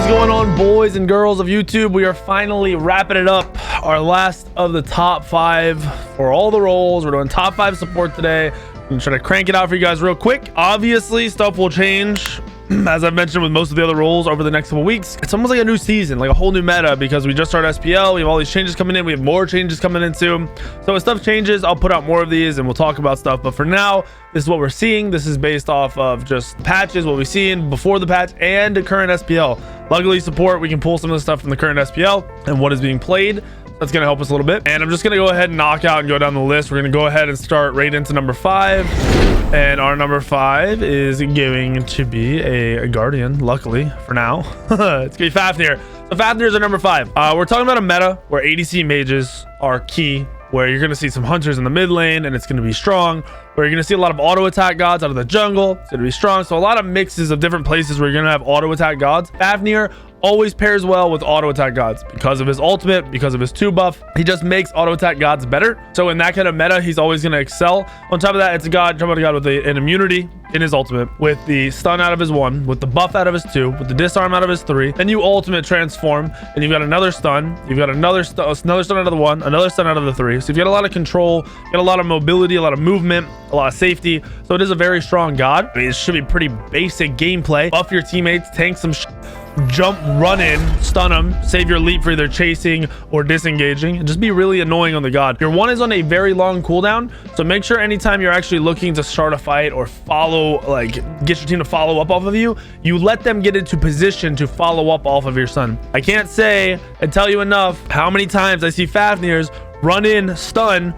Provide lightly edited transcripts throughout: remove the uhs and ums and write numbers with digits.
going on, boys and girls of YouTube? We are finally wrapping it up. Our last of the top 5 for all the roles. We're doing top 5 support today. I'm gonna try to crank it out for you guys real quick. Obviously, stuff will change, as I've mentioned with most of the other roles over the next couple weeks. It's almost like a new season, like a whole new meta, because we just started SPL. We have all these changes coming in. We have more changes coming in too. So as stuff changes, I'll put out more of these and we'll talk about stuff. But for now, this is what we're seeing. This is based off of just patches, what we've seen before the patch and the current SPL. Luckily, support, we can pull some of the stuff from the current SPL and what is being played. That's going to help us a little bit. And I'm just going to go ahead and knock out and go down the list. We're going to go ahead and start right into number 5. And our number 5 is going to be a Guardian, luckily, for now. It's going to be Faenir. So Faenir is our number 5. We're talking about a meta where ADC mages are key, where you're going to see some hunters in the mid lane and it's going to be strong, where you're going to see a lot of auto attack gods out of the jungle. It's going to be strong. So a lot of mixes of different places where you're going to have auto attack gods. Faenir always pairs well with auto attack gods because of his ultimate, because of his 2 buff. He just makes auto attack gods better. So in that kind of meta, he's always going to excel. On top of that, it's a god, talking about a god with an immunity in his ultimate, with the stun out of his 1, with the buff out of his 2, with the disarm out of his 3. Then you ultimate transform and you've got another stun. You've got another stun out of the 1, another stun out of the 3. So you've got a lot of control, you got a lot of mobility, a lot of movement, a lot of safety. So it is a very strong god. I mean, it should be pretty basic gameplay. Buff your teammates, tank some jump, run in, stun them, save your leap for either chasing or disengaging, and just be really annoying on the god. Your 1 is on a very long cooldown, so make sure anytime you're actually looking to start a fight or follow, like get your team to follow up off of you, you let them get into position to follow up off of your stun. I can't say and tell you enough how many times I see Faenir's run in, stun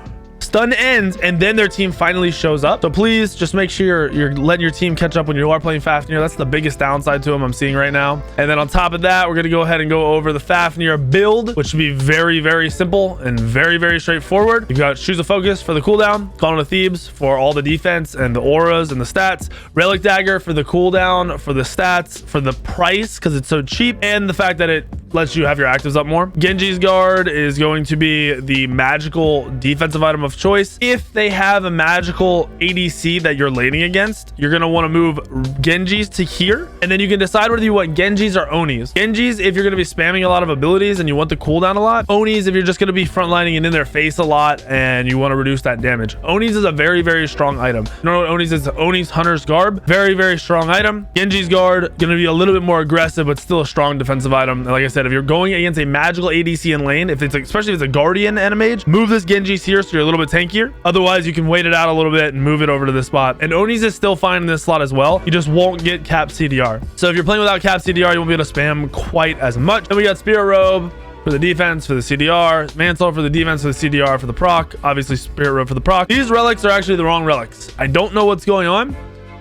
ends, and then their team finally shows up. So please just make sure you're letting your team catch up when you are playing Faenir. That's the biggest downside to him I'm seeing right now. And then on top of that, we're going to go ahead and go over the Faenir build, which should be very, very simple and very, very straightforward. You've got Shoes of Focus for the cooldown, Call of Thebes for all the defense and the auras and the stats, Relic Dagger for the cooldown, for the stats, for the price because it's so cheap, and the fact that it lets you have your actives up more. Genji's Guard is going to be the magical defensive item of choice. If they have a magical ADC that you're laning against, you're going to want to move Genji's to here, and then you can decide whether you want Genji's or Onis. Genji's if you're going to be spamming a lot of abilities and you want the cooldown a lot. Onis if you're just going to be frontlining and in their face a lot and you want to reduce that damage. Onis is a very, very strong item. You know what Onis is? Onis Hunter's Garb. Very, very strong item. Genji's Guard going to be a little bit more aggressive, but still a strong defensive item. And like I said, if you're going against a magical ADC in lane, if it's especially if it's a Guardian and a mage, move this Genji's here so you're a little bit tankier. Otherwise, you can wait it out a little bit and move it over to this spot. And Onis is still fine in this slot as well. You just won't get cap CDR. So if you're playing without cap CDR, you won't be able to spam quite as much. Then we got Spirit Robe for the defense, for the CDR, Mantle for the defense, for the CDR, for the proc, obviously Spirit Robe for the proc. These relics are actually the wrong relics. I don't know what's going on.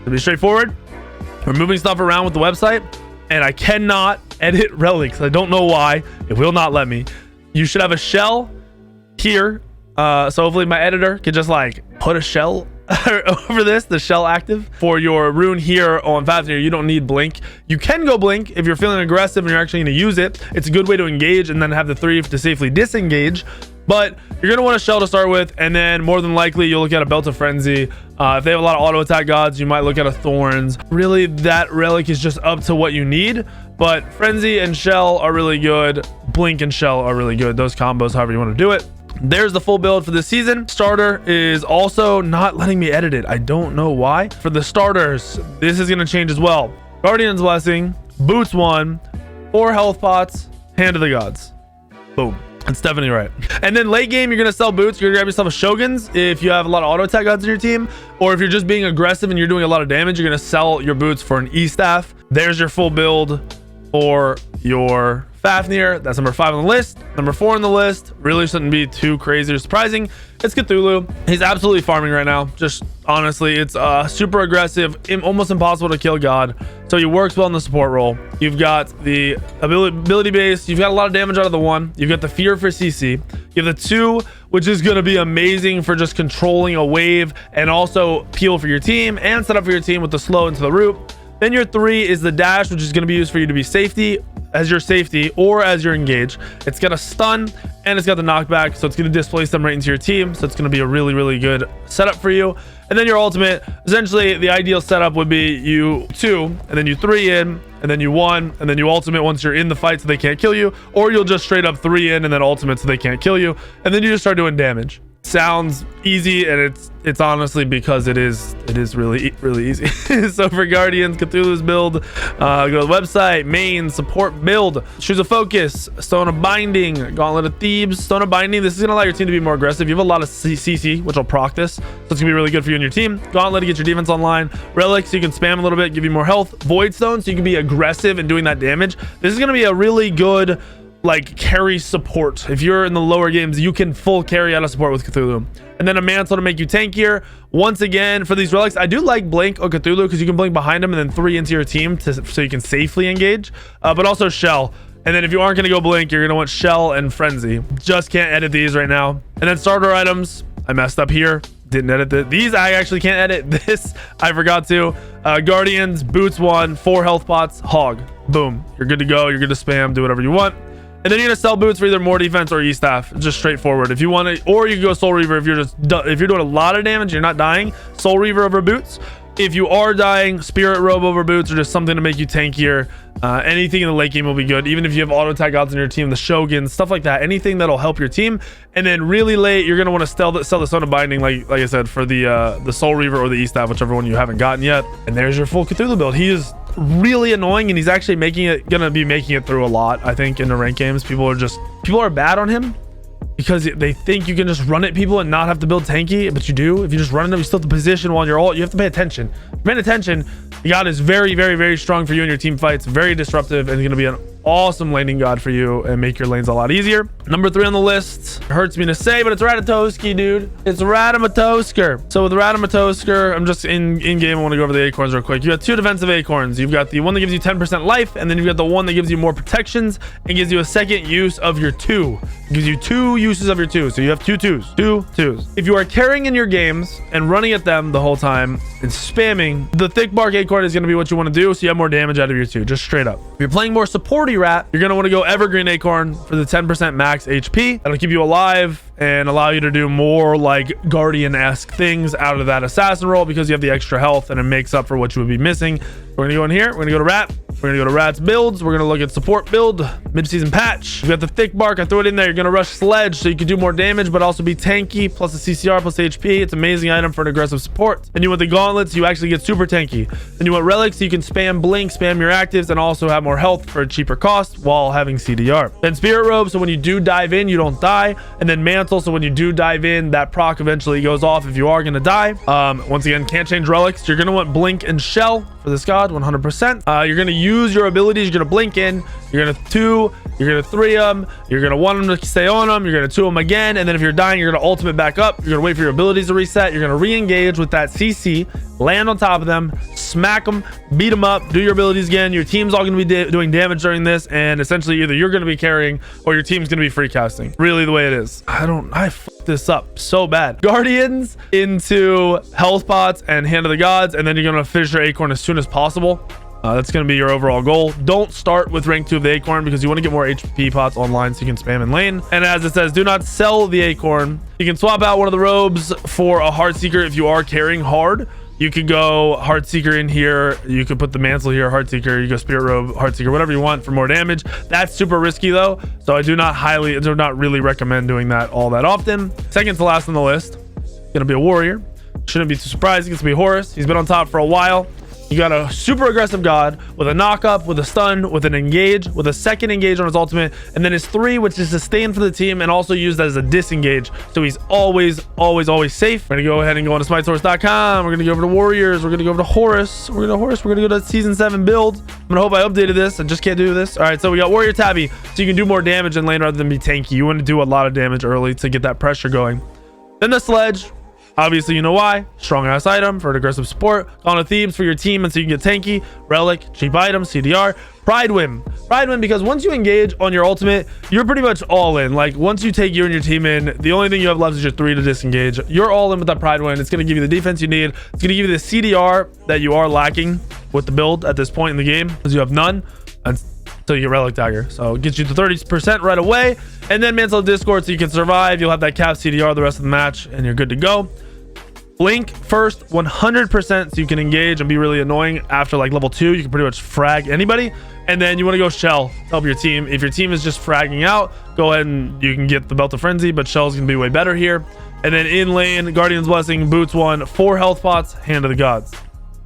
To be straightforward, we're moving stuff around with the website and I cannot edit relics. I don't know why. It will not let me. You should have a shell here. So hopefully my editor could just like put a shell over this, the shell active for your rune here on Faenir. You don't need blink. You can go blink if you're feeling aggressive and you're actually going to use it. It's a good way to engage and then have the 3 to safely disengage. But you're going to want a shell to start with, and then more than likely you'll look at a Belt of Frenzy. If they have a lot of auto attack gods, you might look at a Thorns. Really, that relic is just up to what you need. But Frenzy and Shell are really good. Blink and Shell are really good. Those combos, however you want to do it. There's the full build for this season. Starter is also not letting me edit it. I don't know why. For the starters, this is going to change as well. Guardian's Blessing, Boots 1, 4 health pots, Hand of the Gods. Boom. That's definitely right. And then late game, you're going to sell boots. You're going to grab yourself a Shogun's if you have a lot of auto attack gods in your team. Or if you're just being aggressive and you're doing a lot of damage, you're going to sell your boots for an E-staff. There's your full build for your Faenir. That's number 5 on the list. Number 4 on the list really shouldn't be too crazy or surprising. It's Cthulhu. He's absolutely farming right now. Just honestly, it's super aggressive, almost impossible to kill god. So he works well in the support role. You've got the ability base. You've got a lot of damage out of the 1. You've got the fear for CC. You have the 2, which is going to be amazing for just controlling a wave and also peel for your team and set up for your team with the slow into the root. Then your 3 is the dash, which is going to be used for you to be safety, as your safety or as your engage. It's got a stun and it's got the knockback, so it's going to displace them right into your team. So it's going to be a really, really good setup for you. And then your ultimate, essentially the ideal setup would be you 2 and then you 3 in and then you 1 and then you ultimate once you're in the fight so they can't kill you, or you'll just straight up 3 in and then ultimate so they can't kill you, and then you just start doing damage. Sounds easy, and it's honestly because it is really easy. So for Guardians, Cthulhu's build, go to the website, main, support build, Shoes of Focus, Stone of Binding, Gauntlet of Thebes. Stone of Binding, this is going to allow your team to be more aggressive. You have a lot of CC, which will proc this, so it's going to be really good for you and your team. Gauntlet to get your defense online. Relic, so you can spam a little bit, give you more health. Void Stone, so you can be aggressive and doing that damage. This is going to be a really good like carry support. If you're in the lower games, you can full carry out of support with Cthulhu. And then a mantle to make you tankier. Once again, for these relics, I do like blink or Cthulhu because you can blink behind them and then 3 into your team so you can safely engage, but also shell. And then if you aren't going to go blink, you're going to want shell and frenzy. Just can't edit these right now. And then starter items, I messed up here, didn't edit these. I actually can't edit this, I forgot to. Guardians, boots 1, 4 health pots, hog, boom, you're good to go. You're good to spam, do whatever you want. And then you're gonna sell boots for either more defense or E-staff. Just straightforward. If you want to, or you can go Soul Reaver if you're doing a lot of damage, you're not dying. Soul Reaver over boots. If you are dying, Spirit Robe over boots, or just something to make you tankier. Anything in the late game will be good. Even if you have auto attack gods in your team, the Shogun, stuff like that. Anything that'll help your team. And then really late, you're gonna want to sell the Stone of Binding, like I said, for the Soul Reaver or the E-staff, whichever one you haven't gotten yet. And there's your full Cthulhu build. He is really annoying, and he's actually gonna be making it through a lot. I think in the rank games, people are bad on him because they think you can just run at people and not have to build tanky, but you do. If you just run at them, you still have to position while you're all. You have to pay attention. If you're paying attention, the god is very, very, very strong for you in your team fights. Very disruptive, and going to be an awesome laning god for you and make your lanes a lot easier. Number 3 on the list, hurts me to say, but it's Ratatouski, dude. It's Ratamatosker. So with Ratamatosker, I'm just in game. I want to go over the acorns real quick. You got 2 defensive acorns. You've got the one that gives you 10% life, and then you've got the one that gives you more protections and gives you a second use of your 2. It gives you 2 uses of your 2. So you have 2 twos. 2 twos. If you are carrying in your games and running at them the whole time and spamming, the thick bark acorn is going to be what you want to do, so you have more damage out of your 2, just straight up. If you're playing more supporty rat, you're going to want to go evergreen acorn for the 10% max HP. That'll keep you alive and allow you to do more like guardian-esque things out of that assassin role because you have the extra health and it makes up for what you would be missing. We're gonna go in here, we're gonna go to rat, we're gonna go to rat's builds, we're gonna look at support build, mid-season patch. You got the thick bark, I threw it in there. You're gonna rush sledge so you can do more damage but also be tanky, plus a CCR plus HP. It's an amazing item for an aggressive support. And you want the gauntlets, you actually get super tanky. And you want relics, so you can spam blink, spam your actives, and also have more health for a cheaper cost while having CDR. Then spirit robe, so when you do dive in, you don't die. And then mantle, so when you do dive in, that proc eventually goes off if you are gonna die. Once again, can't change relics. You're gonna want blink and shell for this god 100%. You're gonna use your abilities. You're gonna blink in, you're gonna 2, you're gonna 3 them, you're gonna 1 them to stay on them, you're gonna 2 them again, and then if you're dying, you're gonna ultimate back up. You're gonna wait for your abilities to reset. You're gonna re-engage with that CC, land on top of them, smack them, beat them up, do your abilities again. Your team's all gonna be doing damage during this, and essentially either you're gonna be carrying or your team's gonna be free casting. Really the way it is. I fucked this up so bad. Guardians into health pots and hand of the gods, and then you're gonna finish your acorn as soon as possible. That's going to be your overall goal. Don't start with rank 2 of the acorn because you want to get more HP pots online so you can spam in lane. And as it says, do not sell the acorn. You can swap out one of the robes for a heart seeker if you are carrying hard. You could go heart seeker in here. You could put the mantle here, heart seeker. You go spirit robe, heart seeker, whatever you want for more damage. That's super risky though, so I do not really recommend doing that all that often. Second to last on the list, gonna be a warrior. Shouldn't be too surprising. It's gonna be Hirez. He's been on top for a while. You got a super aggressive god with a knock up, with a stun, with an engage, with a second engage on his ultimate, and then his 3, which is sustain for the team and also used as a disengage. So he's always safe. We're gonna go ahead and go on to smitesource.com. We're gonna go over to warriors. We're gonna go over to Hirez. We're gonna go to season 7 build. I'm gonna hope I updated this. I just can't do this. All right, so we got warrior tabby, so you can do more damage in lane rather than be tanky. You want to do a lot of damage early to get that pressure going. Then the sledge. Obviously, you know why. Strong ass item for an aggressive support. Gauntlet of Thebes for your team and so you can get tanky. Relic, cheap item, CDR. Pride win because once you engage on your ultimate, you're pretty much all in. Like once you take you and your team in, the only thing you have left is your 3 to disengage. You're all in with that pride win. It's going to give you the defense you need. It's going to give you the CDR that you are lacking. with the build at this point in the game, because you have none until you get Relic Dagger. So it gets you to 30% right away, and then Mantle of Discord, so you can survive. You'll have that cap CDR the rest of the match, and you're good to go. Blink first 100%, so you can engage and be really annoying. After like level 2, you can pretty much frag anybody. And then you want to go Shell to help your team. If your team is just fragging out, go ahead and you can get the Belt of Frenzy, but Shell's gonna be way better here. And then in lane, Guardian's Blessing, Boots 1, 4 health pots, Hand of the Gods.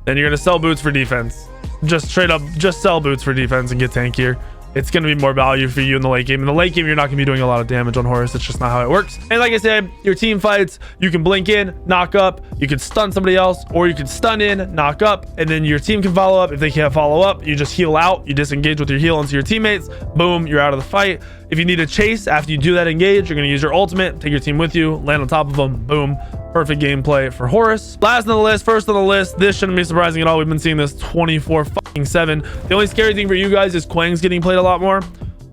Then you're gonna sell Boots for defense. Just straight up, just sell Boots for defense and get tankier. It's going to be more value for you in the late game. In the late game, you're not going to be doing a lot of damage on Horus. It's just not how it works. And like I said, your team fights, you can blink in, knock up, you can stun somebody else, or you can stun in, knock up, and then your team can follow up. If they can't follow up, you just heal out, you disengage with your heal into your teammates, boom, you're out of the fight. If you need to chase after you do that engage, you're going to use your ultimate, take your team with you, land on top of them, boom. Perfect gameplay for Horus. Last on the list, first on the list, this shouldn't be surprising at all. We've been seeing this 24/7. The only scary thing for you guys is Quang's getting played a lot more.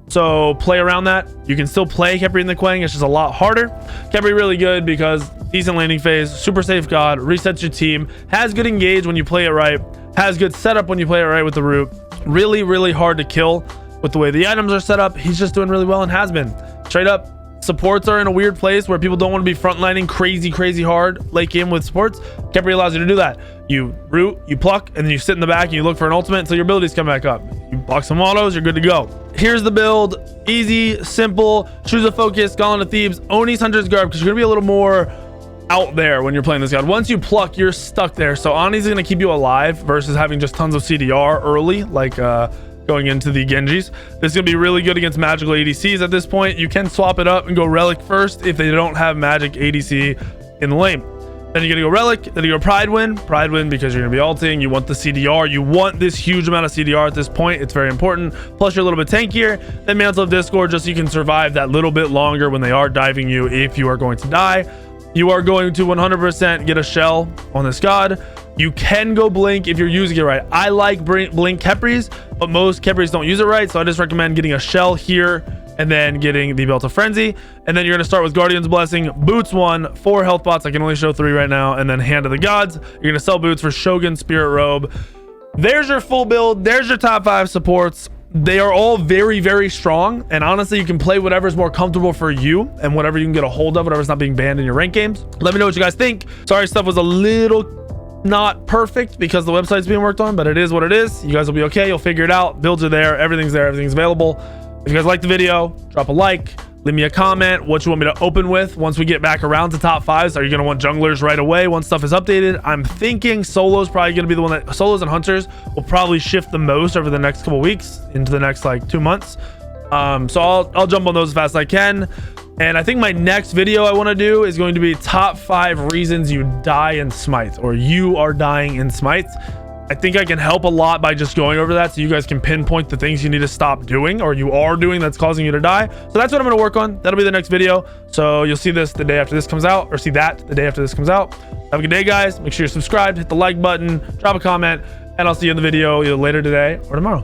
So play around that. You can still play Khepri in the Quang. It's just a lot harder. Khepri really good because decent landing phase, super safe god, resets your team, has good engage when you play it right, has good setup when you play it right with the root. Really, really hard to kill with the way the items are set up. He's just doing really well and has been. Straight up, supports are in a weird place where people don't want to be frontlining crazy hard late game with supports. Khepri allows you to do that. You root, you pluck, and then you sit in the back and you look for an ultimate until your abilities come back up. You block some autos, you're good to go. Here's the build. Easy, simple, choose a focus, Gauntlet of Thebes, Oni's Hunter's Garb, because you're gonna be a little more out there when you're playing this god. Once you pluck, you're stuck there. So Oni's gonna keep you alive versus having just tons of CDR early, like going into the Genjis. This is gonna be really good against magical ADCs at this point. You can swap it up and go Relic first if they don't have magic ADC in the lane. Then you're gonna go Relic, then you go Pride Win because you're gonna be ulting. You want the CDR, you want this huge amount of CDR at this point. It's very important. Plus you're a little bit tankier. Then Mantle of Discord, just so you can survive that little bit longer when they are diving you if you are going to die. You are going to 100% get a shell on this god. You can go blink if you're using it right. I like blink Khepris, but most Khepris don't use it right, so I just recommend getting a shell here and then getting the Belt of Frenzy. And then you're going to start with Guardian's Blessing, Boots 1, 4 health pots. I can only show 3 right now. And then Hand of the Gods. You're going to sell Boots for Shogun, Spirit Robe. There's your full build. There's your top 5 supports. They are all very strong. And honestly, you can play whatever's more comfortable for you and whatever you can get a hold of, whatever's not being banned in your rank games. Let me know what you guys think. Sorry, stuff was a little not perfect because the website's being worked on, but it is what it is. You guys will be okay. You'll figure it out. Builds are there. Everything's there. Everything's available. If you guys like the video, drop a like, leave me a comment what you want me to open with once we get back around to top 5s. Are you going to want junglers right away once stuff is updated? I'm thinking solo's probably going to be the one that solos and hunters will probably shift the most over the next couple weeks into the next like 2 months. So I'll jump on those as fast as I can. And I think my next video I want to do is going to be top 5 reasons you die in Smite, or you are dying in Smite. I think I can help a lot by just going over that so you guys can pinpoint the things you need to stop doing or you are doing that's causing you to die. So that's what I'm going to work on. That'll be the next video. So you'll see this the day after this comes out, or see that the day after this comes out. Have a good day, guys. Make sure you're subscribed, hit the like button, drop a comment, and I'll see you in the video either later today or tomorrow.